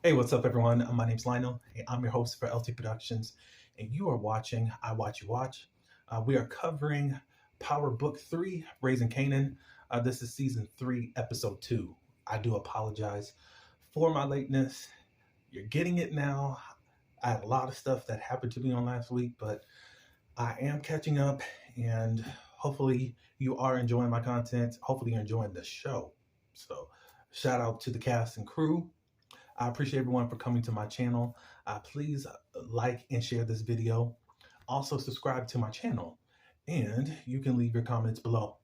Hey, what's up, everyone? My name's Lionel, and I'm your host for LT Productions, and you are watching I Watch You Watch. We are covering Power Book 3, Raising Kanan. This is Season 3, Episode 2. I do apologize for my lateness. You're getting it now. I had a lot of stuff that happened to me on last week, but I am catching up, and hopefully you are enjoying my content. Hopefully you're enjoying the show. So, shout out to the cast and crew. I appreciate everyone for coming to my channel. Please like and share this video. Also, subscribe to my channel, and you can leave your comments below.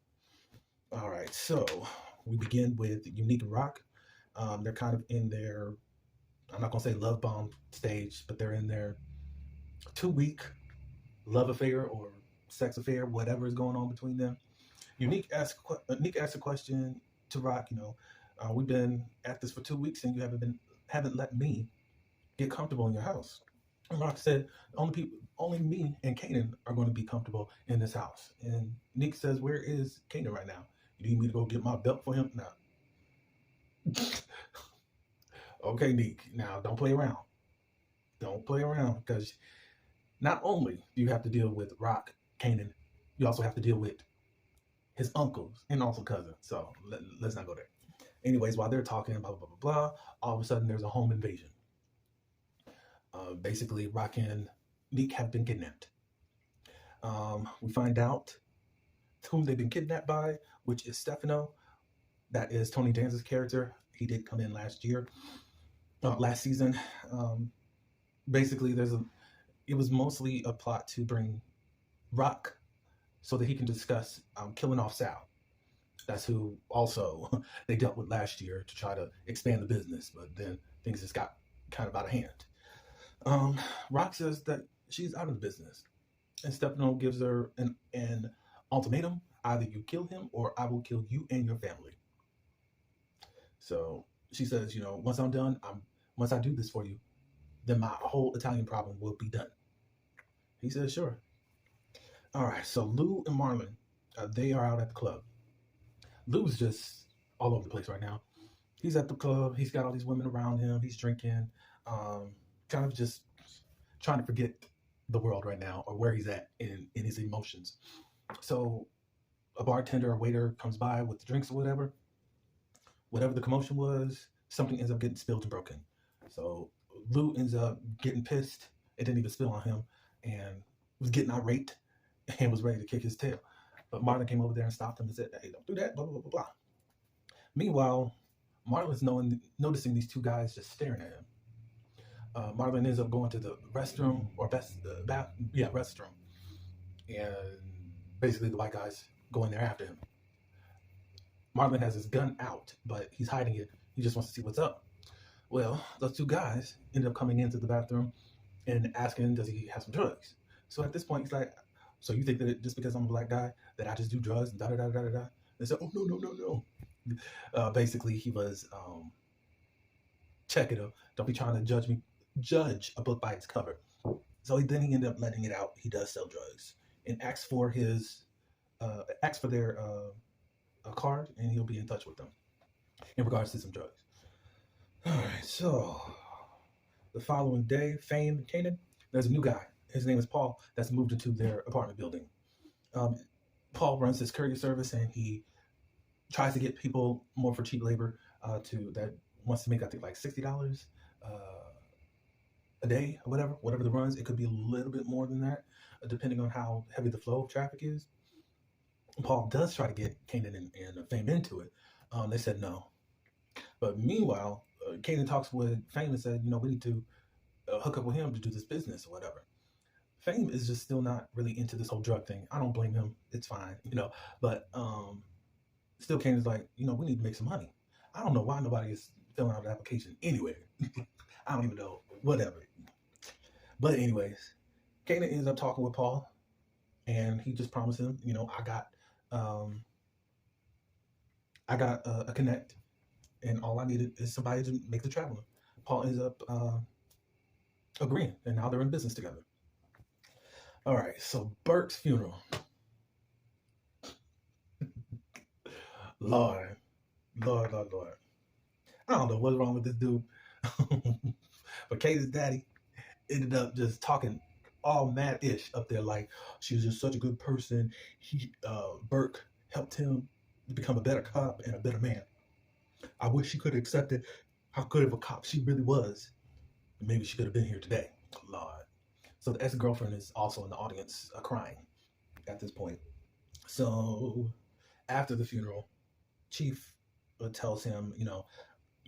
All right, so we begin with Unique and Rock. They're kind of in their, I'm not going to say love bomb stage, but they're in their 2 week love affair or sex affair, whatever is going on between them. Unique asked a question to Rock, we've been at this for 2 weeks and you haven't let me get comfortable in your house. And Rock said, only me and Kanan are going to be comfortable in this house. And Nick says, where is Kanan right now? You need me to go get my belt for him? No. Okay, Nick. Now, don't play around. Don't play around, because not only do you have to deal with Rock, Kanan, you also have to deal with his uncles and also cousins. So let's not go there. Anyways, while they're talking, blah, blah, blah, blah, blah, all of a sudden there's a home invasion. Basically, Rock and Neek have been kidnapped. We find out whom they've been kidnapped by, which is Stefano. That is Tony Danza's character. He did come in last season. Basically, it was mostly a plot to bring Rock so that he can discuss killing off Sal. That's who also they dealt with last year to try to expand the business, but then things just got kind of out of hand. Rock says that she's out of the business, and Stefano gives her an ultimatum: either you kill him or I will kill you and your family. So she says, once I'm done, once I do this for you, then my whole Italian problem will be done. He says, sure. All right, so Lou and Marlon, they are out at the club. Lou's just all over the place right now. He's at the club. He's got all these women around him. He's drinking, kind of just trying to forget the world right now, or where he's at in his emotions. So a bartender or waiter comes by with the drinks or whatever. Whatever the commotion was, something ends up getting spilled and broken. So Lou ends up getting pissed. It didn't even spill on him, and was getting irate and was ready to kick his tail. But Marlon came over there and stopped him and said, hey, don't do that, blah, blah, blah, blah. Meanwhile, Marlon's noticing these two guys just staring at him. Marlon ends up going to the restroom, or restroom. And basically the white guys go in there after him. Marlon has his gun out, but he's hiding it. He just wants to see what's up. Well, those two guys end up coming into the bathroom and asking, does he have some drugs? So at this point, he's like, so you think that just because I'm a black guy that I just do drugs and da-da-da-da-da-da? They said, oh, no. Basically, he was checking him. Don't be trying to judge a book by its cover. So then he ended up letting it out. He does sell drugs and asks for their card, and he'll be in touch with them in regards to some drugs. All right, so the following day, Fame and Kanan, there's a new guy. His name is Paul, that's moved into their apartment building. Paul runs this courier service, and he tries to get people more for cheap labor that wants to make, I think, like $60 a day or whatever the runs. It could be a little bit more than that, depending on how heavy the flow of traffic is. Paul does try to get Kanan and Fame into it. They said no. But meanwhile, Kanan talks with Fame and said, we need to hook up with him to do this business or whatever. Fame is just still not really into this whole drug thing. I don't blame him. It's fine, But still, Kanan's like, we need to make some money. I don't know why nobody is filling out an application anywhere. I don't even know. Whatever. But anyways, Kanan ends up talking with Paul, and he just promised him, I got a connect, and all I needed is somebody to make the traveling. Paul ends up agreeing, and now they're in business together. All right, so Burke's funeral. Lord. I don't know what's wrong with this dude. But Katie's daddy ended up just talking all mad-ish up there, like she was just such a good person. Burke helped him to become a better cop and a better man. I wish she could have accepted how good of a cop she really was. Maybe she could have been here today. Lord. So the ex-girlfriend is also in the audience, crying at this point. So after the funeral, Chief tells him,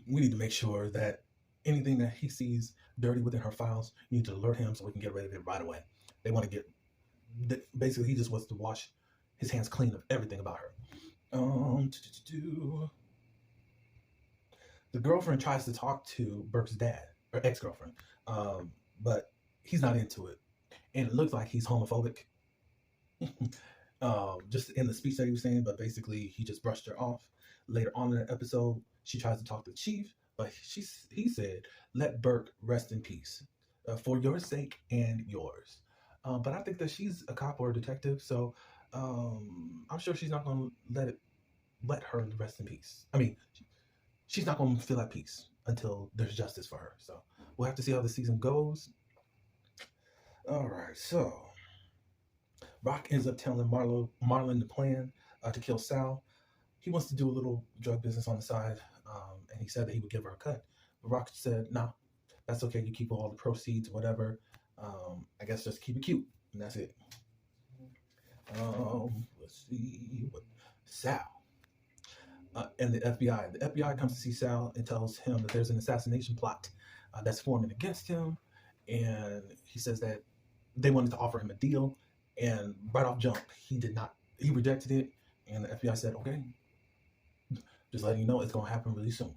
we need to make sure that anything that he sees dirty within her files, you need to alert him so we can get rid of it right away. They want to basically, he just wants to wash his hands clean of everything about her. The girlfriend tries to talk to Burke's dad, or ex-girlfriend, but he's not into it. And it looks like he's homophobic. Just in the speech that he was saying, but basically he just brushed her off. Later on in the episode, she tries to talk to the chief, but he said, let Burke rest in peace, for your sake and yours. But I think that she's a cop or a detective, so I'm sure she's not going to let her rest in peace. I mean, she's not going to feel at peace until there's justice for her. So we'll have to see how the season goes. All right, so Rock ends up telling Marlon the plan to kill Sal. He wants to do a little drug business on the side, and he said that he would give her a cut. But Rock said, nah, that's okay. You keep all the proceeds, whatever. I guess just keep it cute, and that's it. Let's see. Sal and the FBI. The FBI comes to see Sal and tells him that there's an assassination plot that's forming against him. And he says that they wanted to offer him a deal. And right off jump, he rejected it. And the FBI said, okay, just letting you know it's going to happen really soon.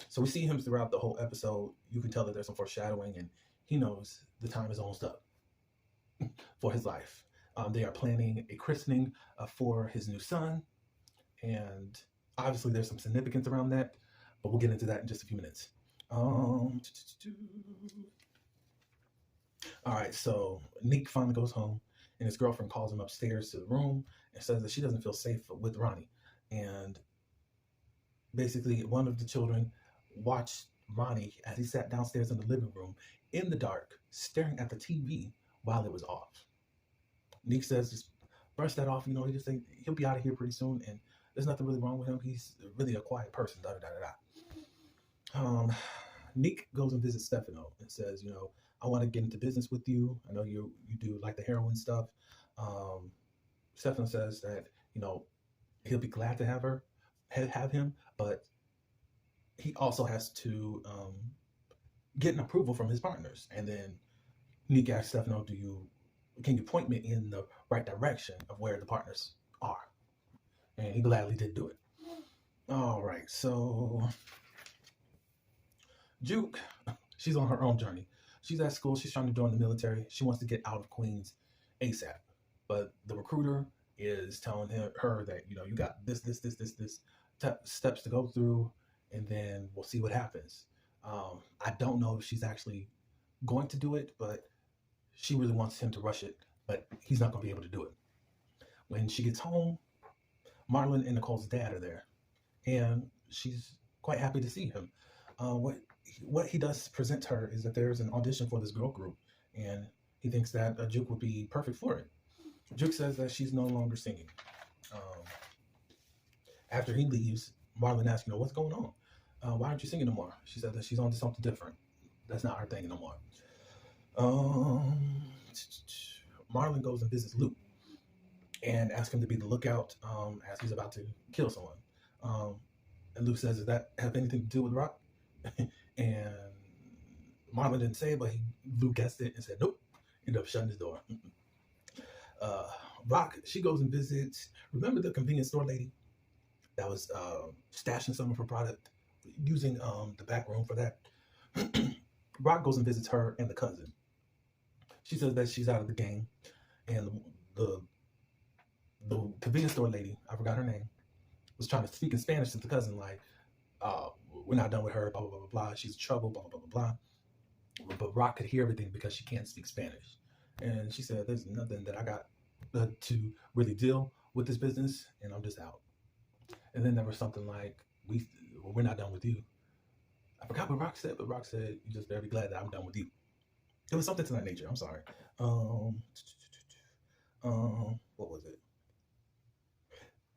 So we see him throughout the whole episode. You can tell that there's some foreshadowing, and he knows the time is almost up for his life. They are planning a christening for his new son. And obviously there's some significance around that, but we'll get into that in just a few minutes. All right, so Nick finally goes home, and his girlfriend calls him upstairs to the room and says that she doesn't feel safe with Ronnie. And basically, one of the children watched Ronnie as he sat downstairs in the living room in the dark, staring at the TV while it was off. Nick says, just brush that off. He just think he'll be out of here pretty soon, and there's nothing really wrong with him. He's really a quiet person. Nick goes and visits Stefano and says, I want to get into business with you. I know you do like the heroin stuff. Stefano says that, he'll be glad to have him, but he also has to get an approval from his partners. And then Nick asks Stefano, can you point me in the right direction of where the partners are? And he gladly did do it. All right, so Juke, she's on her own journey. She's at school. She's trying to join the military. She wants to get out of Queens ASAP. But the recruiter is telling her that, you got this steps to go through, and then we'll see what happens. I don't know if she's actually going to do it, but she really wants him to rush it, but he's not going to be able to do it. When she gets home, Marlon and Nicole's dad are there, and she's quite happy to see him. What he does present her is that there's an audition for this girl group, and he thinks that Juke would be perfect for it. Juke says that she's no longer singing. After he leaves, Marlon asks, what's going on? Why aren't you singing no more? She said that she's on to something different. That's not her thing no more. Marlon goes and visits Luke and asks him to be the lookout as he's about to kill someone. And Luke says, does that have anything to do with Rock? And Marlon didn't say it, but Luke guessed it and said, nope. Ended up shutting his door. Rock, she goes and visits, remember the convenience store lady that was stashing some of her product, using the back room for that? Rock goes and visits her and the cousin. She says that she's out of the game, and the convenience store lady, I forgot her name, was trying to speak in Spanish to the cousin, like, we're not done with her, blah, blah, blah, blah, blah. She's in trouble, blah, blah, blah, blah, blah. But Rock could hear everything because she can't speak Spanish. And she said, there's nothing that I got to really deal with this business, and I'm just out. And then there was something like, we're not done with you. I forgot what Rock said, but Rock said, "You just better be glad that I'm done with you." It was something to that nature. I'm sorry. Um, what was it?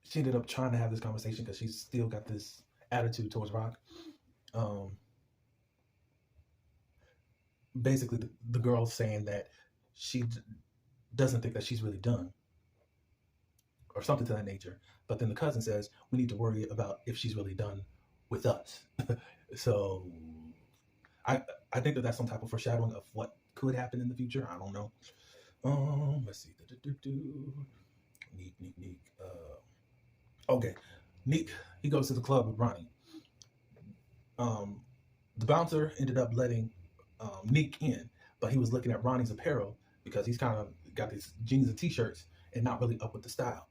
She ended up trying to have this conversation because she's still got this attitude towards Rock. Um, Basically, the girl's saying that she doesn't think that she's really done, or something to that nature. But then the cousin says we need to worry about if she's really done with us. So I I think that that's some type of foreshadowing of what could happen in the future. I don't know. Let's see. Neek, Neek, Neek. Okay, Neek. He goes to the club with Ronnie. Um, the bouncer ended up letting Neek in, but he was looking at Ronnie's apparel because he's kind of got these jeans and t-shirts and not really up with the style.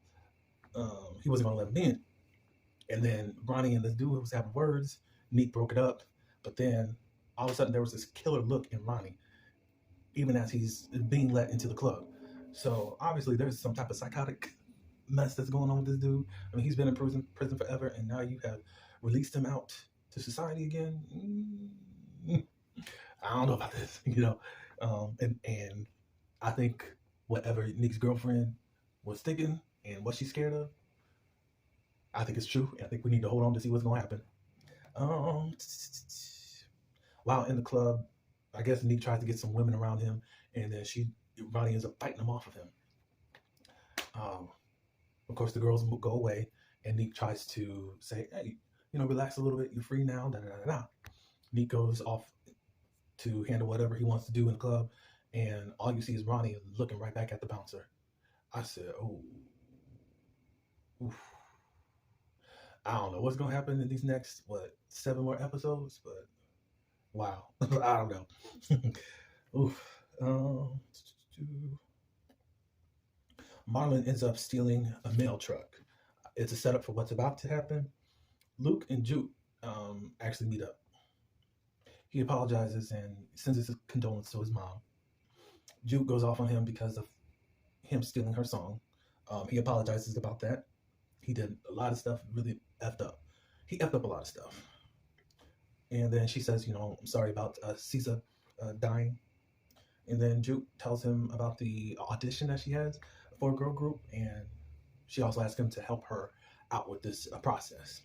He wasn't going to let him in. And then Ronnie and this dude was having words. Neek broke it up, but then all of a sudden there was this killer look in Ronnie, even as he's being let into the club. So obviously there's some type of psychotic mess that's going on with this dude. I mean, he's been in prison forever, and now you have released him out to society again. I don't know about this, and I think whatever Nick's girlfriend was thinking and what she's scared of, I think it's true. I think we need to hold on to see what's gonna happen. While in the club, I guess Nick tries to get some women around him, and then Ronnie ends up fighting them off of him. Of course, the girls go away, and Nick tries to say, "Hey, relax a little bit. You're free now." Da da da da. Nick goes off to handle whatever he wants to do in the club, and all you see is Ronnie looking right back at the bouncer. I said, "Oh, oof. I don't know what's gonna happen in these next 7 more episodes, but wow, I don't know." Oof. Marlon ends up stealing a mail truck. It's a setup for what's about to happen. Luke and Juke actually meet up. He apologizes and sends his condolence to his mom. Juke goes off on him because of him stealing her song. He apologizes about that. He did a lot of stuff really effed up. He effed up a lot of stuff. And then she says, "I'm sorry about Caesar dying." And then Juke tells him about the audition that she has for a girl group, and she also asks him to help her out with this process.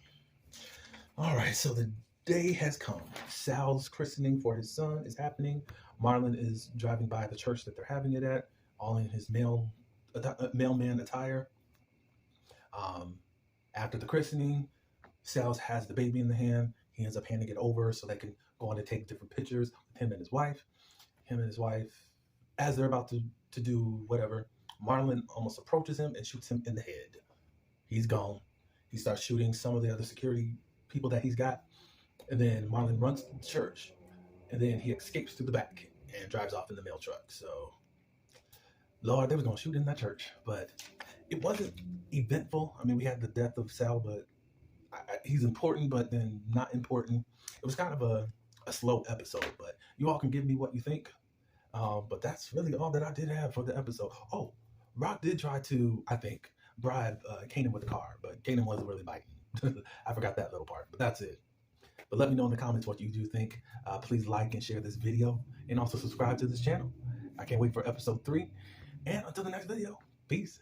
All right, so the day has come. Sal's christening for his son is happening. Marlon is driving by the church that they're having it at, all in his mailman attire. After the christening, Sal has the baby in the hand. He ends up handing it over so they can go on to take different pictures with him and his wife. As they're about to do whatever, Marlon almost approaches him and shoots him in the head. He's gone. He starts shooting some of the other security people that he's got. And then Marlon runs to the church. And then he escapes through the back and drives off in the mail truck. So, Lord, they was going to shoot in that church. But it wasn't eventful. I mean, we had the death of Sal, but he's important, but then not important. It was kind of a slow episode, but you all can give me what you think. But that's really all that I did have for the episode. Oh, Rock did try to, I think, bribe Kanan with the car, but Kanan wasn't really biting. I forgot that little part, but that's it. But let me know in the comments what you do think. Please like and share this video, and also subscribe to this channel. I can't wait for episode 3. And until the next video, peace.